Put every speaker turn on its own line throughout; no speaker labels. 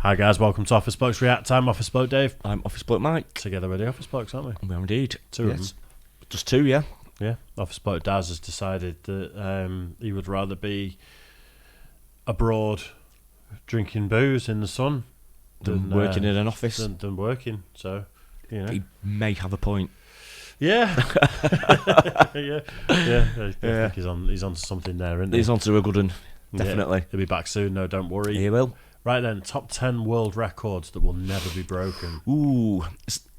Hi guys, welcome to Office Blokes React. I'm Office Bloke Dave.
I'm Office Bloke Mike.
Together we're the Office Blokes, aren't we?
We are indeed.
Two of them.
Just two, yeah.
Yeah. Office Bloke Daz has decided that he would rather be abroad drinking booze in the sun
Than working in an office.
Than working. So, you know.
He may have a point.
Yeah. yeah. I think he's on to something there, isn't he?
He's on to a good one, definitely.
Yeah. He'll be back soon, no, don't worry.
He will.
Right then, top 10 world records that will never be broken.
Ooh,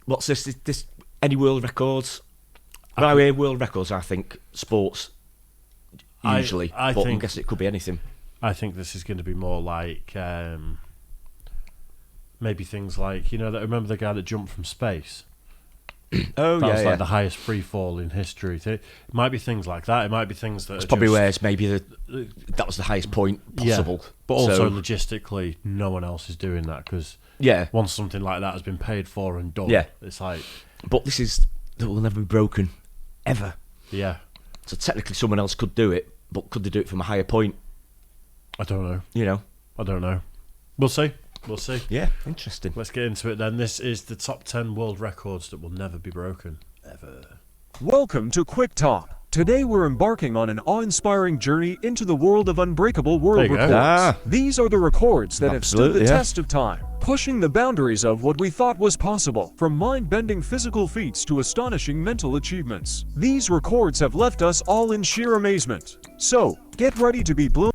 what's this? Is this any world records? When I hear world records, I think sports, usually. I guess it could be anything.
I think this is going to be more like maybe things like, remember the guy that jumped from space?
Oh,
that
yeah,
was like the highest free fall in history. It might be things like that. It might be things that
it's probably where it's maybe that was the highest point possible.
Yeah, but also logistically, no one else is doing that because once something like that has been paid for and done, it's like.
But this is that will never be broken, ever.
Yeah.
So technically, someone else could do it, but could they do it from a higher point?
I don't know. I don't know. We'll see.
Yeah, interesting.
Let's get into it then. This is the top 10 world records that will never be broken. Ever.
Welcome to Quick Talk. Today we're embarking on an awe-inspiring journey into the world of unbreakable world records. These are the records that have stood the test of time, pushing the boundaries of what we thought was possible, from mind-bending physical feats to astonishing mental achievements. These records have left us all in sheer amazement. So, get ready to be blown.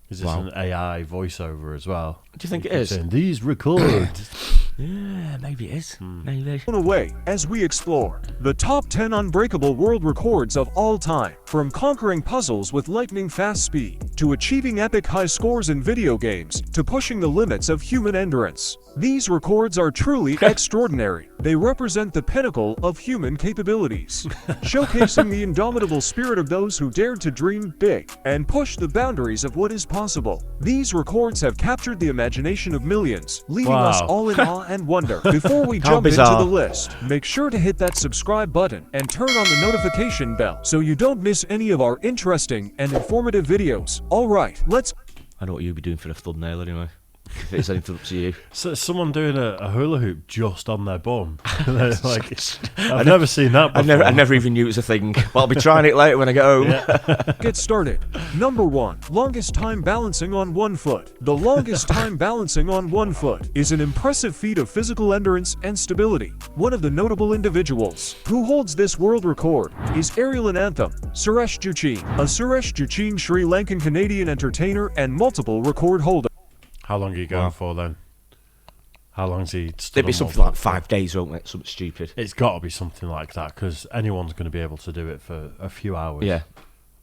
Is this an AI voiceover as well?
Do you think it is?
Saying, these records.
Yeah, maybe it is. Maybe.
Away as we explore the top 10 unbreakable world records of all time, from conquering puzzles with lightning-fast speed, to achieving epic high scores in video games, to pushing the limits of human endurance. These records are truly extraordinary. They represent the pinnacle of human capabilities, showcasing the indomitable spirit of those who dared to dream big and push the boundaries of what is possible. These records have captured the imagination of millions, leaving us all in awe and wonder. Before we jump into the list, make sure to hit that subscribe button and turn on the notification bell so you don't miss any of our interesting and informative videos. Alright, let's...
I know what you'll be doing for a thumbnail anyway. If it's anything up to you.
So someone doing a hula hoop just on their bum. Like, I've never seen that before.
I never even knew it was a thing. But I'll be trying it later when I get home.
Get started. Number 1. Longest time balancing on one foot. The longest time balancing on one foot is an impressive feat of physical endurance and stability. One of the notable individuals who holds this world record is Aerial Anthem, Suresh Juchin. A Suresh Juchin Sri Lankan Canadian entertainer and multiple record holder.
How long are you going for then? How long's he stood?
It'd be something like 5 days, won't it? Something stupid.
It's got to be something like that because anyone's going to be able to do it for a few hours.
Yeah.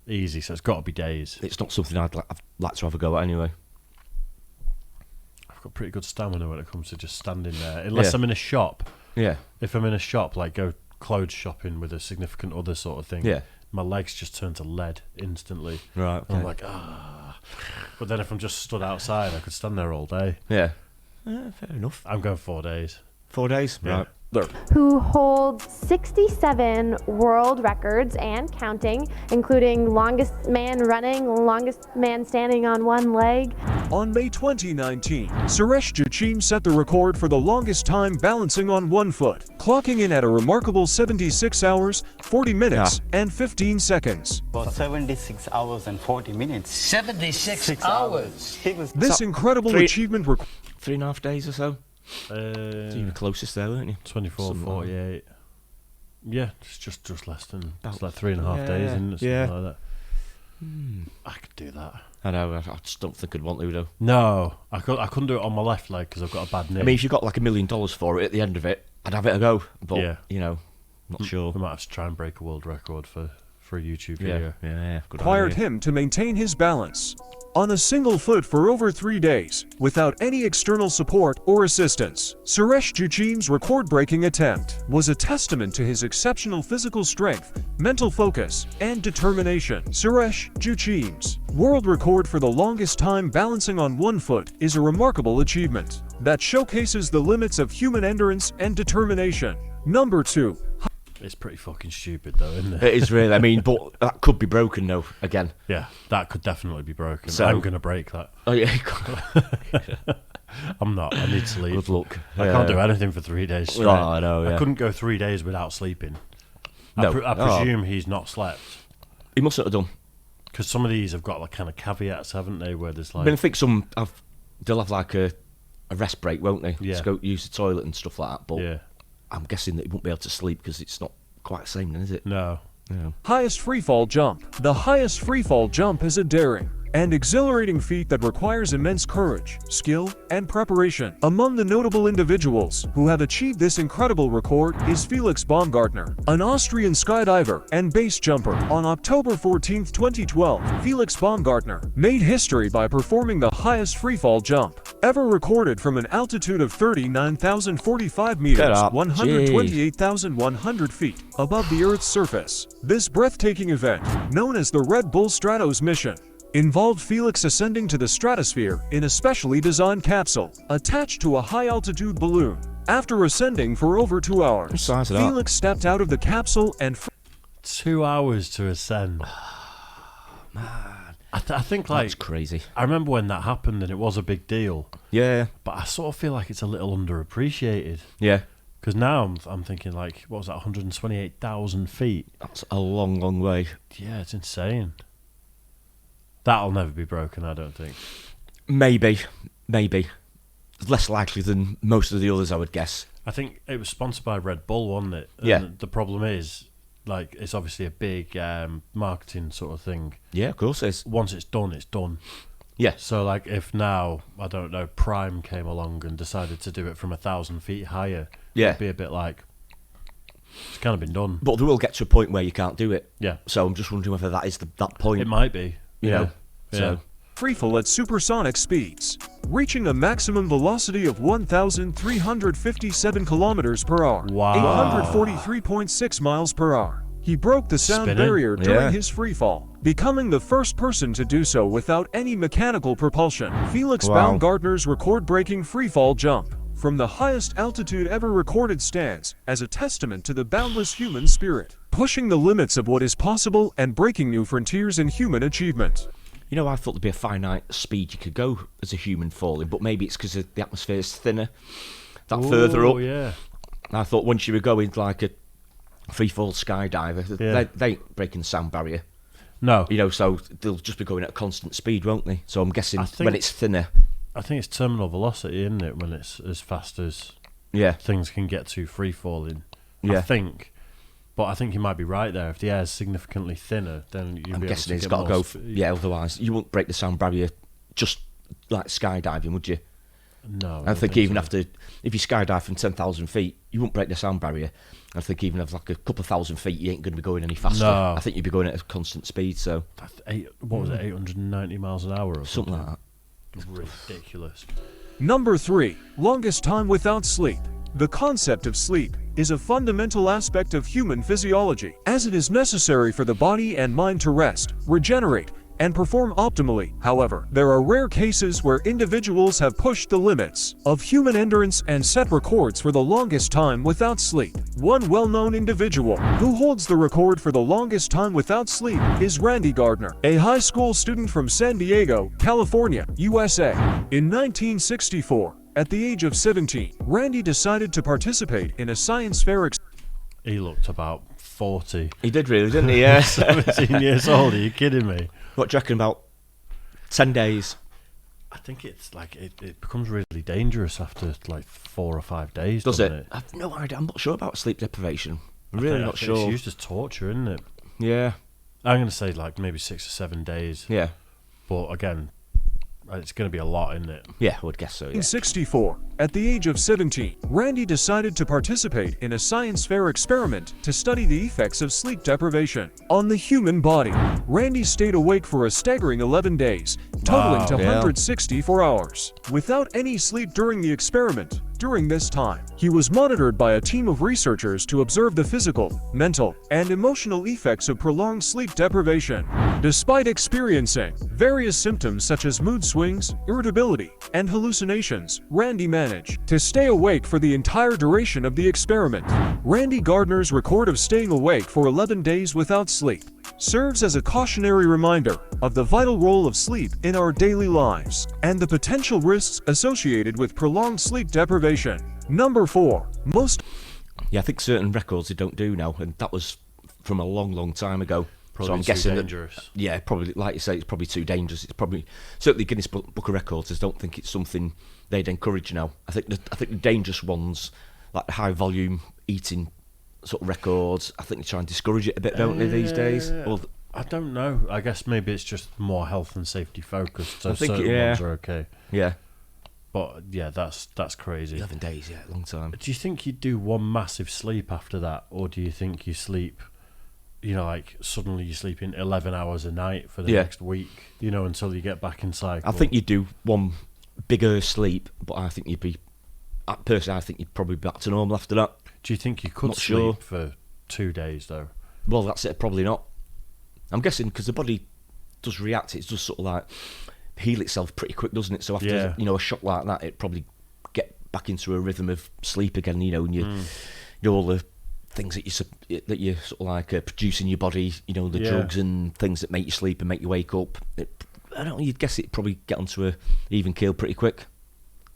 Easy, so it's got to be days.
It's not something I'd like to have a go at anyway.
I've got pretty good stamina when it comes to just standing there. Unless I'm in a shop.
Yeah.
If I'm in a shop, like go clothes shopping with a significant other sort of thing.
Yeah.
My legs just turn to lead instantly.
Right. Okay.
I'm like, But then if I'm just stood outside, I could stand there all day.
Yeah. Fair enough.
I'm going 4 days.
4 days?
Yeah.
Right.
Who holds 67 world records and counting, including longest man running, longest man standing on one leg.
On May 2019, Suresh Juchin set the record for the longest time balancing on one foot, clocking in at a remarkable 76 hours, 40 minutes, and 15 seconds.
For 76 hours and 40 minutes.
76 hours.
This incredible achievement
3.5 days or so. So you were closest there, weren't you?
24,
Something
48. Yeah, it's just less than it's like 3.5 days, isn't it? Something like that. I could do that.
I know. I just don't think I'd want to though.
No, I couldn't do it on my left leg because I've got a bad knee.
I mean, if you got like $1 million for it at the end of it, I'd have it a go. But not sure.
We might have to try and break a world record for a YouTube video.
Yeah. Good
required
idea.
him to maintain his balance on a single foot for over 3 days, without any external support or assistance. Suresh Juchin's record-breaking attempt was a testament to his exceptional physical strength, mental focus, and determination. Suresh Juchin's world record for the longest time balancing on one foot is a remarkable achievement that showcases the limits of human endurance and determination. Number 2.
It's pretty fucking stupid though, isn't it?
It is really. I mean, but that could be broken though, again.
Yeah, that could definitely be broken.
So,
I'm going to break that.
Oh, yeah.
I'm not. I need sleep.
Good luck.
I can't do anything for 3 days straight.
Oh, I know, yeah.
I couldn't go 3 days without sleeping.
No.
I presume he's not slept.
He mustn't have done.
Because some of these have got like kind of caveats, haven't they? Where there's like,
I mean, I think they'll have like a rest break, won't they?
Yeah.
To go use the toilet and stuff like that. But
yeah,
I'm guessing that he won't be able to sleep because it's not quite the same, then, is it?
no.
Yeah.
Highest freefall jump. The highest freefall jump is a daring and exhilarating feat that requires immense courage, skill, and preparation. Among the notable individuals who have achieved this incredible record is Felix Baumgartner, an Austrian skydiver and base jumper. On October 14, 2012, Felix Baumgartner made history by performing the highest freefall jump ever recorded from an altitude of 39,045 meters, 128,100 feet above the Earth's surface. This breathtaking event, known as the Red Bull Stratos mission, involved Felix ascending to the stratosphere in a specially designed capsule attached to a high-altitude balloon. After ascending for over 2 hours, Felix stepped out of the capsule and
2 hours to ascend.
Man,
I think like
that's crazy.
I remember when that happened and it was a big deal.
Yeah.
But I sort of feel like it's a little underappreciated.
Yeah.
Because now I'm thinking like, what was that, 128,000 feet?
That's a long, long way.
Yeah, it's insane. That'll never be broken, I don't think.
Maybe. Less likely than most of the others, I would guess.
I think it was sponsored by Red Bull, wasn't it? And
yeah.
The problem is, like, it's obviously a big marketing sort of thing.
Yeah, of course it is.
Once it's done, it's done.
Yeah.
So, like, if now, I don't know, Prime came along and decided to do it from 1,000 feet higher, it'd be a bit like, it's kind of been done.
But they will get to a point where you can't do it.
Yeah.
So I'm just wondering whether that is that point.
It might be.
You know.
Yeah.
So.
freefall at supersonic speeds, reaching a maximum velocity of 1,357 kilometers per hour,
Wow.
843.6 miles per hour. He broke the sound barrier during his freefall, becoming the first person to do so without any mechanical propulsion. Felix Baumgartner's record-breaking freefall jump from the highest altitude ever recorded stands as a testament to the boundless human spirit, pushing the limits of what is possible and breaking new frontiers in human achievement.
You know, I thought there'd be a finite speed you could go as a human falling, but maybe it's because the atmosphere is thinner, further up.
Yeah.
And I thought once you were going like a free-fall skydiver, they ain't breaking the sound barrier.
No.
You know, so they'll just be going at a constant speed, won't they? So I'm guessing when it's thinner.
I think it's terminal velocity, isn't it, when it's as fast as things can get to free falling.
Yeah.
I think. But I think you might be right there. If the air's significantly thinner, then you'll be able to
it's
get
got to
more
go. Yeah, otherwise you wouldn't break the sound barrier just like skydiving, would you?
No.
I think even after, if you skydive from 10,000 feet, you wouldn't break the sound barrier. I think even if like a couple of thousand feet, you ain't going to be going any faster.
No.
I think you'd be going at a constant speed. So
what was it, 890 miles an hour or
something like that?
Ridiculous.
Number 3, longest time without sleep. The concept of sleep is a fundamental aspect of human physiology, as it is necessary for the body and mind to rest, regenerate, and perform optimally. However, there are rare cases where individuals have pushed the limits of human endurance and set records for the longest time without sleep. One well-known individual who holds the record for the longest time without sleep is Randy Gardner, a high school student from San Diego, California, USA. In 1964, at the age of 17, Randy decided to participate in a science fair.
He looked about 40.
He did really, didn't he? Yeah.
17 years old, are you kidding me?
What do you reckon, about 10 days?
I think it's like, it becomes really dangerous after like 4 or 5 days,
Does
doesn't
it? I've no idea. I'm not sure about sleep deprivation. I'm really not sure.
It's used as torture, isn't it?
Yeah.
I'm going to say like maybe 6 or 7 days.
Yeah.
But again, it's going to be a lot, isn't it?
Yeah, I would guess so, yeah.
In 1964, at the age of 17, Randy decided to participate in a science fair experiment to study the effects of sleep deprivation on the human body. Randy stayed awake for a staggering 11 days, totaling to 164 hours, without any sleep during the experiment. During this time, he was monitored by a team of researchers to observe the physical, mental, and emotional effects of prolonged sleep deprivation. Despite experiencing various symptoms such as mood swings, irritability, and hallucinations, Randy managed to stay awake for the entire duration of the experiment. Randy Gardner's record of staying awake for 11 days without sleep serves as a cautionary reminder of the vital role of sleep in our daily lives and the potential risks associated with prolonged sleep deprivation. Number 4.
Yeah, I think certain records they don't do now, and that was from a long, long time ago.
Probably
so I'm
too
guessing
dangerous.
That, yeah, probably, like you say, it's probably too dangerous. It's probably, certainly Guinness Book of Records, I don't think it's something they'd encourage now. I think the dangerous ones, like the high volume eating sort of records, I think they try and discourage it a bit, don't they, these days? Or
I don't know. I guess maybe it's just more health and safety focused, so
I think
certain ones are okay.
Yeah.
But yeah, that's crazy.
11 days, yeah, long time.
Do you think you'd do one massive sleep after that, or do you think you sleep, you know, like suddenly you're sleeping 11 hours a night for the next week, you know, until you get back in cycle?
I think you'd do one bigger sleep, but I think you'd be, personally, I think you'd probably be back to normal after that.
Do you think you could
Not
sleep
sure.
for 2 days though?
Well, that's it, probably not. I'm guessing because the body does react, it's just sort of like heal itself pretty quick, doesn't it? So after you know, a shock like that, it probably get back into a rhythm of sleep again, you know, and you know, all the things that you sort of like produce in your body, you know, the drugs and things that make you sleep and make you wake up. I don't know, you'd guess it'd probably get onto a even keel pretty quick.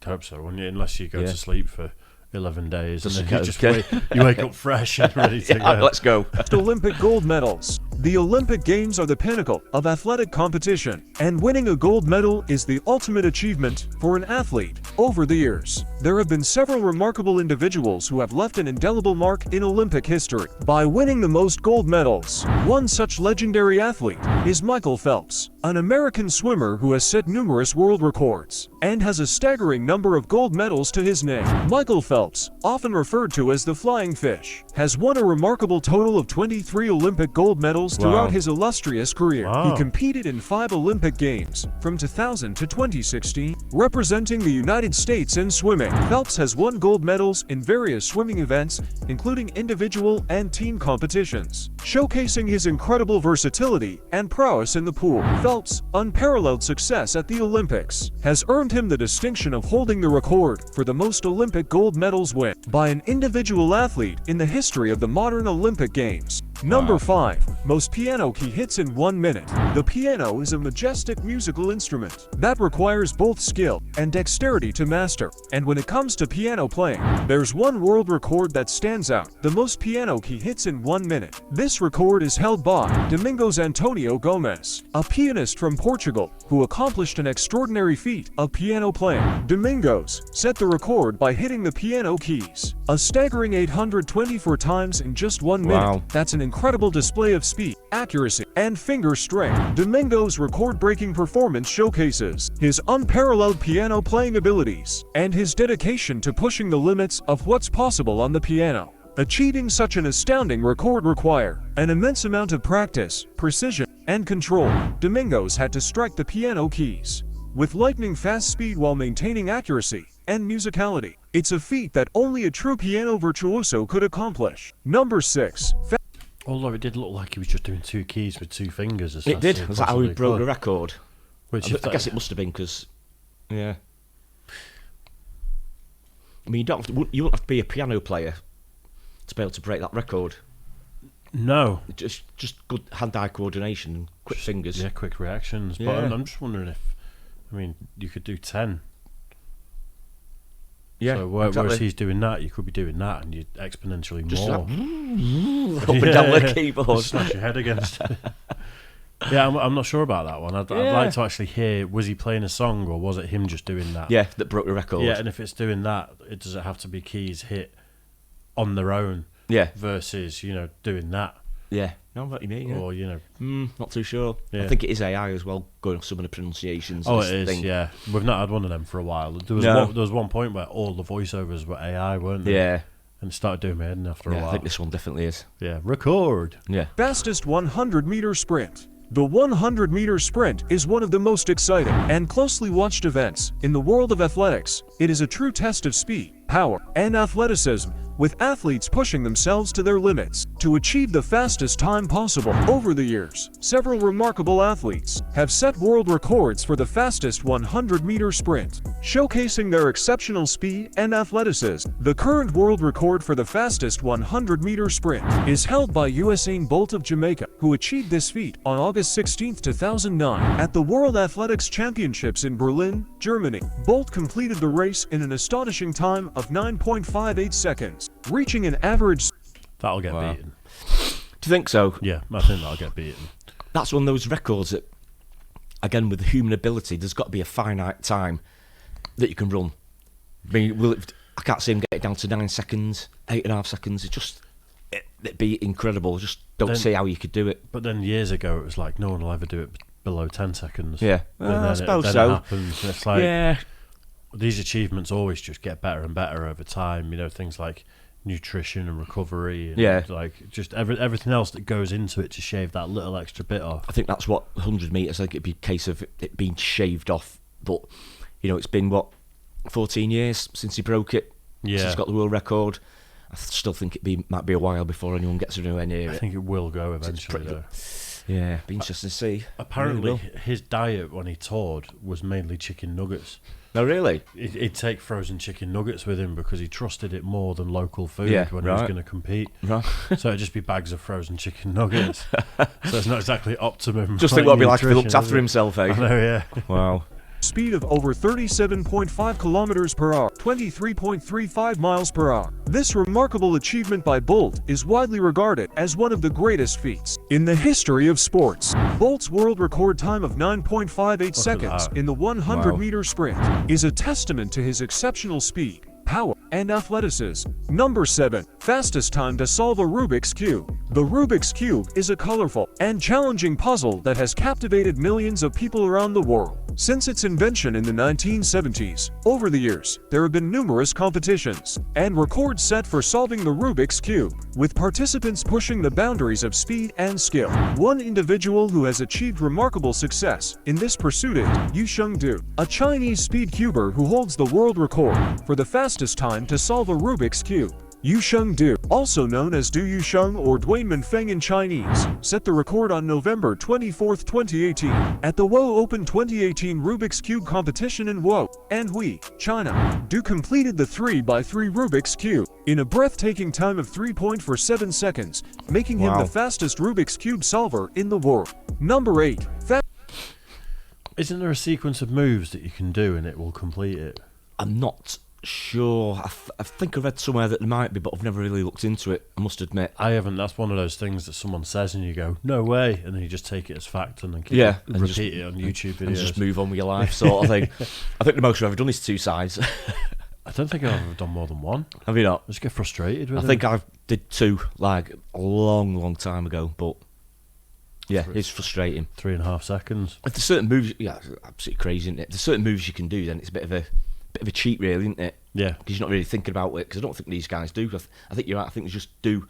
I hope so, wouldn't you? Unless you go to sleep for 11 days
Just
and then you wake up fresh and ready to go.
Let's go.
Olympic gold medals. The Olympic Games are the pinnacle of athletic competition, and winning a gold medal is the ultimate achievement for an athlete. Over the years, there have been several remarkable individuals who have left an indelible mark in Olympic history by winning the most gold medals. One such legendary athlete is Michael Phelps, an American swimmer who has set numerous world records and has a staggering number of gold medals to his name. Michael Phelps, often referred to as the Flying Fish, has won a remarkable total of 23 Olympic gold medals throughout his illustrious career. He competed in 5 Olympic Games from 2000 to 2016, representing the United States in swimming. Phelps has won gold medals in various swimming events, including individual and team competitions, showcasing his incredible versatility and prowess in the pool. Phelps' unparalleled success at the Olympics has earned him the distinction of holding the record for the most Olympic gold medals win by an individual athlete in the history of the modern Olympic Games. Number 5. Most piano key hits in 1 minute. The piano is a majestic musical instrument that requires both skill and dexterity to master. And when it comes to piano playing, there's one world record that stands out: the most piano key hits in 1 minute. This record is held by Domingos Antonio Gomes, a pianist from Portugal who accomplished an extraordinary feat of piano playing. Domingos set the record by hitting the piano keys a staggering 824 times in just 1 minute.
Wow.
That's an incredible display of speed, accuracy, and finger strength. Domingos' record-breaking performance showcases his unparalleled piano playing abilities and his dedication to pushing the limits of what's possible on the piano. Achieving such an astounding record required an immense amount of practice, precision, and control. Domingos had to strike the piano keys with lightning-fast speed while maintaining accuracy and musicality. It's a feat that only a true piano virtuoso could accomplish. Number 6.
Although it did look like he was just doing 2 keys with 2 fingers. As
It did.
fast as
Was that how he
possibly
broke
could.
the record?
Which
I guess it must have been because, yeah. I mean, you wouldn't have to be a piano player to be able to break that record.
No.
Just good hand-eye coordination and quick fingers.
Yeah, quick reactions. But
Yeah.
I'm just wondering if, I mean, you could do 10.
Yeah,
So whereas
exactly.
he's doing that, you could be doing that, and you exponentially
Just
more.
up and down the keyboard.
Smash your head against it. Yeah, I'm not sure about that one. I'd like to actually hear, was he playing a song or was it him just doing that?
Yeah, that broke the record.
Yeah, and if it's doing that, does it have to be keys hit on their own
Yeah,
versus, you know, doing that?
yeah. No, what you mean, yeah.
Or, you know...
Not too sure.
Yeah.
I think it is AI as well, going off some of the pronunciations.
Oh,
and
it is,
thing.
yeah. We've not had one of them for a while. There was one point where all the voiceovers were AI, weren't they?
Yeah.
And it started doing my head in after a
Yeah,
while.
I think this one definitely is.
Yeah, record.
Yeah.
Fastest 100-meter sprint. The 100-meter sprint is one of the most exciting and closely watched events in the world of athletics. It is a true test of speed, power, and athleticism with athletes pushing themselves to their limits to achieve the fastest time possible. Over the years, several remarkable athletes have set world records for the fastest 100-meter sprint, showcasing their exceptional speed and athleticism. The current world record for the fastest 100-meter sprint is held by Usain Bolt of Jamaica, who achieved this feat on August 16, 2009, at the World Athletics Championships in Berlin, Germany. Bolt completed the race in an astonishing time of 9.58 seconds, reaching an average...
That'll get beaten.
Do you think so?
Yeah, I think that'll get beaten.
That's one of those records that, again, with the human ability, there's got to be a finite time that you can run. I mean, I can't see him get it down to 9 seconds, 8.5 seconds. It'd be incredible. Just don't see how you could do it.
But then years ago, it was like no one will ever do it below 10 seconds.
Yeah, I suppose so.
It happens. It's like, these achievements always just get better and better over time. You know, things like nutrition and recovery, and like just everything else that goes into it to shave that little extra bit off.
I think that's what 100 metres. I think it'd be a case of it being shaved off. But you know, it's been 14 years since he broke it.
Yeah,
since he's got the world record. I still think might be a while before anyone gets anywhere near it.
I think it will go eventually, though.
Yeah, be interesting to see.
Apparently, his diet when he toured was mainly chicken nuggets.
No, really?
He'd take frozen chicken nuggets with him because he trusted it more than local food when he was going to compete. Right. So it'd just be bags of frozen chicken nuggets. So it's not exactly optimum.
Just think what it'd be like if he looked after himself, eh?
I know, yeah.
Wow.
Speed of over 37.5 kilometers per hour, 23.35 miles per hour. This remarkable achievement by Bolt is widely regarded as one of the greatest feats in the history of sports. Bolt's world record time of 9.58 seconds in the 100-meter sprint is a testament to his exceptional speed, power, and athleticism. Number 7. Fastest time to solve a Rubik's Cube. The Rubik's Cube is a colorful and challenging puzzle that has captivated millions of people around the world. Since its invention in the 1970s, over the years, there have been numerous competitions and records set for solving the Rubik's Cube, with participants pushing the boundaries of speed and skill. One individual who has achieved remarkable success in this pursuit is Yusheng Du, a Chinese speed cuber who holds the world record for the fastest time to solve a Rubik's Cube. Yusheng Du, also known as Du Yusheng or Duan Menfeng in Chinese, set the record on November 24, 2018, at the Wo Open 2018 Rubik's Cube competition in Wo, Anhui, China. Du completed the 3x3 Rubik's Cube in a breathtaking time of 3.47 seconds, making him the fastest Rubik's Cube solver in the world. Number 8.
Isn't there a sequence of moves that you can do and it will complete it?
I'm not sure. I think I read somewhere that there might be, but I've never really looked into it, I must admit.
I haven't. That's one of those things that someone says and you go, no way, and then you just take it as fact and then repeat it on YouTube videos.
And just move on with your life, sort of thing. I think the most I've ever done is 2 sides.
I don't think I've ever done more than one.
Have you not?
I just get frustrated with it.
I think I did 2, like, a long time ago, but yeah, it's frustrating.
3.5 seconds.
If there's certain moves, absolutely crazy, isn't it? If there's certain moves you can do, then it's a bit of a cheat, really, isn't it?
Yeah,
because you're not really thinking about it. Because I don't think these guys do. I think you're right. I think they just do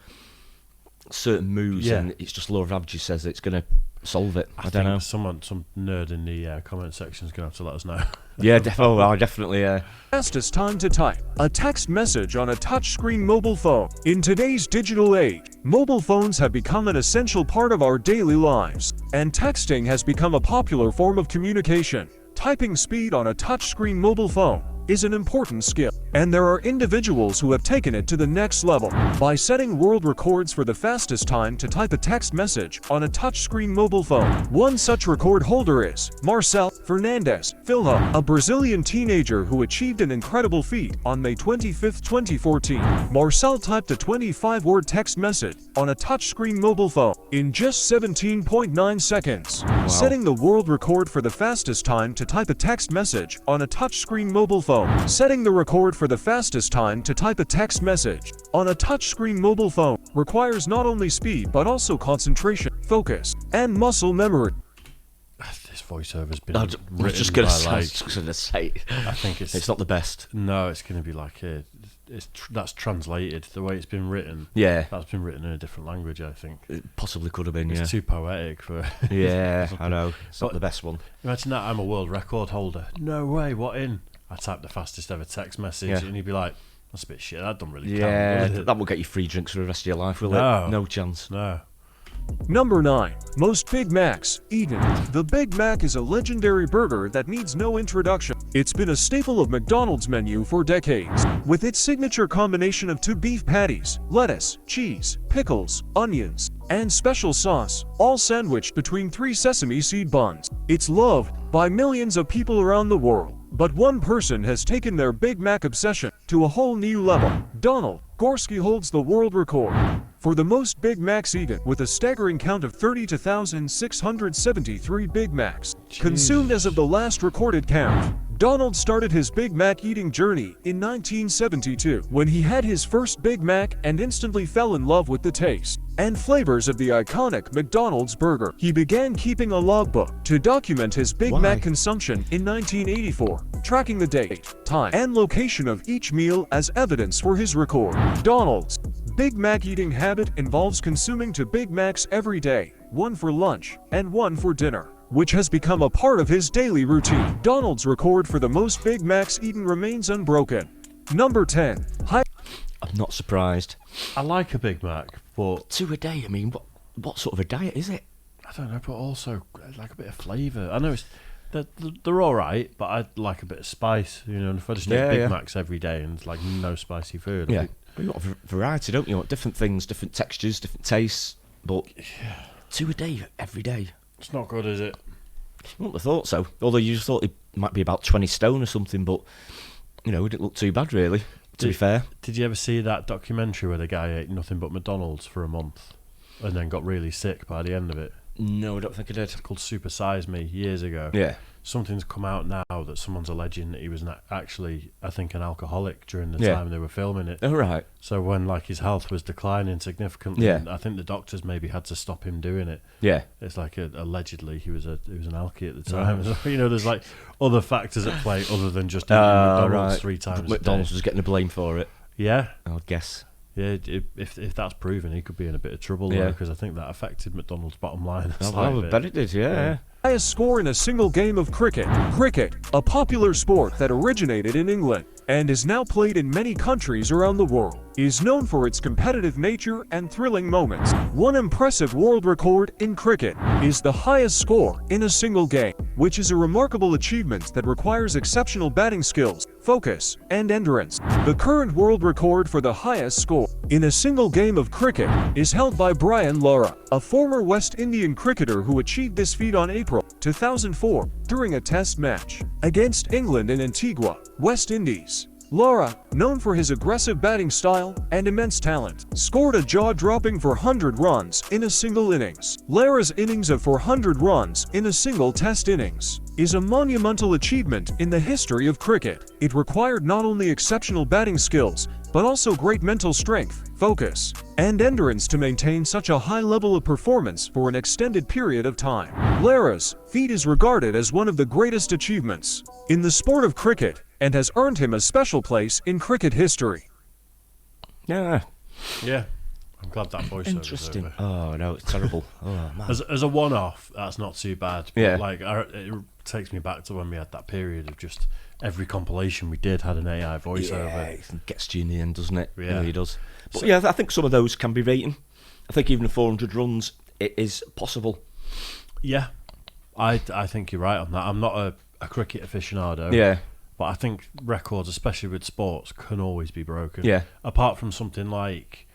certain moves, and it's just law of averages says that it's going to solve it. I don't know. Some
nerd in the comment section is going to have to let us know.
Yeah, definitely.
Fastest time to type a text message on a touchscreen mobile phone. In today's digital age, mobile phones have become an essential part of our daily lives, and texting has become a popular form of communication. Typing speed on a touchscreen mobile phone is an important skill, and there are individuals who have taken it to the next level by setting world records for the fastest time to type a text message on a touchscreen mobile phone. One such record holder is Marcel Fernandes Filho, a Brazilian teenager who achieved an incredible feat on May 25, 2014. Marcel typed a 25-word text message on a touchscreen mobile phone in just 17.9 seconds, setting the world record for the fastest time to type a text message on a touchscreen mobile phone. Setting the record for the fastest time to type a text message on a touchscreen mobile phone requires not only speed but also concentration, focus, and muscle memory.
This voiceover's been
written just going to say.
I think it's
not the best.
No, it's going to be like that's translated the way it's been written.
Yeah,
that's been written in a different language. I think
it possibly could have been.
It's too poetic for.
Yeah, I know. It's not the best one.
Imagine that I'm a world record holder. No way. What in? I typed the fastest ever text message, and you'd be like, That's a bit shit. That don't really
Yeah,
count, does it?
that will get you free drinks for the rest of your life, will
No.
it? No chance.
No.
Number 9. Most Big Macs eaten. The Big Mac is a legendary burger that needs no introduction. It's been a staple of McDonald's menu for decades. With its signature combination of 2 beef patties, lettuce, cheese, pickles, onions, and special sauce, all sandwiched between 3 sesame seed buns. It's loved by millions of people around the world. But one person has taken their Big Mac obsession to a whole new level. Donald Gorski holds the world record for the most Big Macs eaten, with a staggering count of 32,673 Big Macs consumed as of the last recorded count. Donald started his Big Mac eating journey in 1972 when he had his first Big Mac and instantly fell in love with the taste and flavors of the iconic McDonald's burger. He began keeping a logbook to document his Big Mac consumption in 1984, tracking the date, time, and location of each meal as evidence for his record. Donald's Big Mac eating habit involves consuming 2 Big Macs every day, one for lunch and one for dinner, which has become a part of his daily routine. Donald's record for the most Big Macs eaten remains unbroken. Number 10.
I'm not surprised.
I like a Big Mac, but
2 a day, I mean, what sort of a diet is it?
I don't know, but also like a bit of flavour. I know they're all right, but I'd like a bit of spice, you know. And if I just eat Big Macs every day and like no spicy food,
Yeah, but you got a variety, don't you? You want different things, different textures, different tastes, but 2 a day, every day.
It's not good, is it?
I wouldn't have thought so. Although you just thought it might be about 20 stone or something, but, you know, it didn't look too bad, really, to be fair.
Did you ever see that documentary where the guy ate nothing but McDonald's for a month and then got really sick by the end of it?
No, I don't think I did.
It's called Super Size Me, years ago.
Yeah.
Something's come out now that someone's alleging that he was actually, I think, an alcoholic during the
Yeah.
time they were filming it.
Oh, right.
So when like his health was declining significantly,
Yeah.
I think the doctors maybe had to stop him doing it.
Yeah.
It's like allegedly he was an alky at the time. So, you know, there's like other factors at play other than just eating McDonald's 3 times a day.
McDonald's was getting the blame for it,
Yeah,
I would guess.
yeah. If that's proven, he could be in a bit of trouble
Yeah.
there, because I think that affected McDonald's bottom line.
I bet it did, yeah.
Highest score in a single game of cricket. Cricket, a popular sport that originated in England and is now played in many countries around the world, is known for its competitive nature and thrilling moments. One impressive world record in cricket is the highest score in a single game, which is a remarkable achievement that requires exceptional batting skills, focus, and endurance. The current world record for the highest score in a single game of cricket is held by Brian Lara, a former West Indian cricketer who achieved this feat on April 2004 during a test match against England in Antigua, West Indies. Lara, known for his aggressive batting style and immense talent, scored a jaw-dropping 400 runs in a single innings. Lara's innings of 400 runs in a single test innings is a monumental achievement in the history of cricket. It required not only exceptional batting skills, but also great mental strength, focus, and endurance to maintain such a high level of performance for an extended period of time. Lara's feat is regarded as one of the greatest achievements in the sport of cricket and has earned him a special place in cricket history.
Yeah.
Yeah, I'm glad that voiceover.
Interesting. Oh, no, it's terrible. Oh, man.
As a one-off, that's not too bad. But
Yeah.
like it takes me back to when we had that period of just every compilation we did had an AI voiceover.
Yeah, it gets to you in the end, doesn't it?
Yeah.
It really does. But yeah, I think some of those can be rating. I think even the 400 runs, it is possible.
Yeah, I think you're right on that. I'm not a cricket aficionado.
Yeah.
But I think records, especially with sports, can always be broken.
Yeah.
Apart from something like,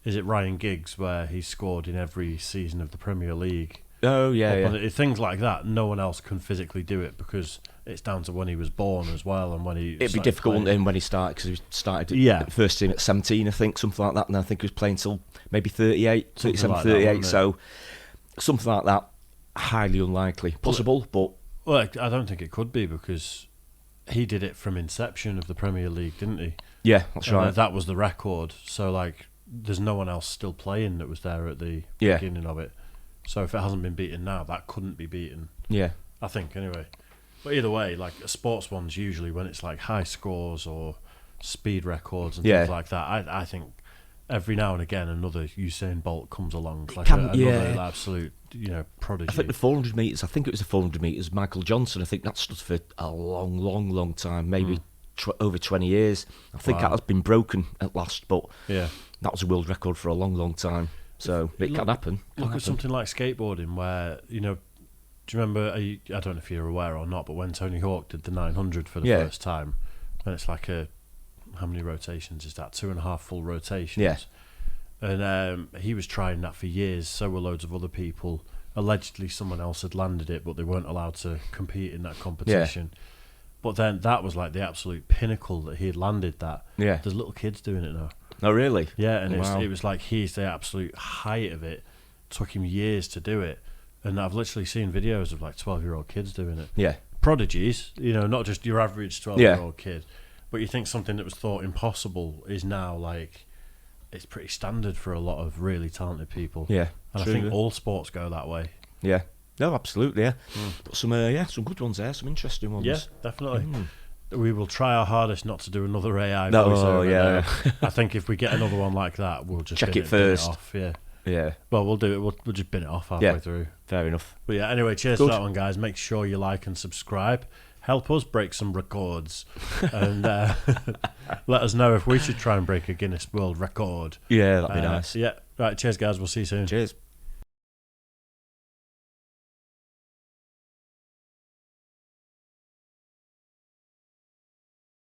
is it Ryan Giggs, where he scored in every season of the Premier League?
Oh, yeah.
Things like that, no one else can physically do it because it's down to when he was born as well and when he.
It'd be difficult when he started, because he started
Yeah.
the first team at 17, I think, something like that, and I think he was playing till maybe 38, 37,
like that,
38,
wasn't it?
so something like that, highly unlikely. Possible, but.
Well, I don't think it could be because he did it from inception of the Premier League, didn't he?
Yeah, that's
And
right.
that was the record. So, like, there's no one else still playing that was there at the
Yeah.
beginning of it. So if it hasn't been beaten now, that couldn't be beaten.
Yeah.
I think, anyway. But either way, like, a sports one's usually when it's like high scores or speed records and
Yeah.
things like that. I think every now and again another Usain Bolt comes along, like another
yeah.
absolute, prodigy.
I think the 400 metres, I think it was the 400 metres, Michael Johnson, I think that stood for a long, long, long time, maybe over 20 years. I think that has been broken at last, but
yeah,
that was a world record for a long, long time. So it can happen.
Look at something like skateboarding, where do you remember? I don't know if you're aware or not, but when Tony Hawk did the 900 for the first time, and it's like how many rotations is that? 2.5 full rotations.
Yeah.
And he was trying that for years. So were loads of other people. Allegedly, someone else had landed it, but they weren't allowed to compete in that competition. Yeah. But then that was like the absolute pinnacle that he had landed that.
Yeah.
There's little kids doing it now.
Oh, really?
Yeah, and it was like he's the absolute height of it. Took him years to do it. And I've literally seen videos of like 12-year-old kids doing it.
Yeah.
Prodigies, not just your average 12-year-old kid. But you think something that was thought impossible is now like, it's pretty standard for a lot of really talented people.
Yeah.
And
true,
I think all sports go that way.
Yeah. No, absolutely, yeah. But some good ones there, some interesting ones.
Yeah, definitely. We will try our hardest not to do another AI voiceover.
Yeah.
I think if we get another one like that, we'll just
check it first.
Bin it off. Yeah.
Yeah.
Well, we'll do it. We'll just bin it off halfway through.
Fair enough.
But yeah, anyway, cheers to that one, guys. Make sure you like and subscribe. Help us break some records. And let us know if we should try and break a Guinness World Record.
Yeah, that'd be nice.
Yeah. Right, cheers, guys. We'll see you soon.
Cheers.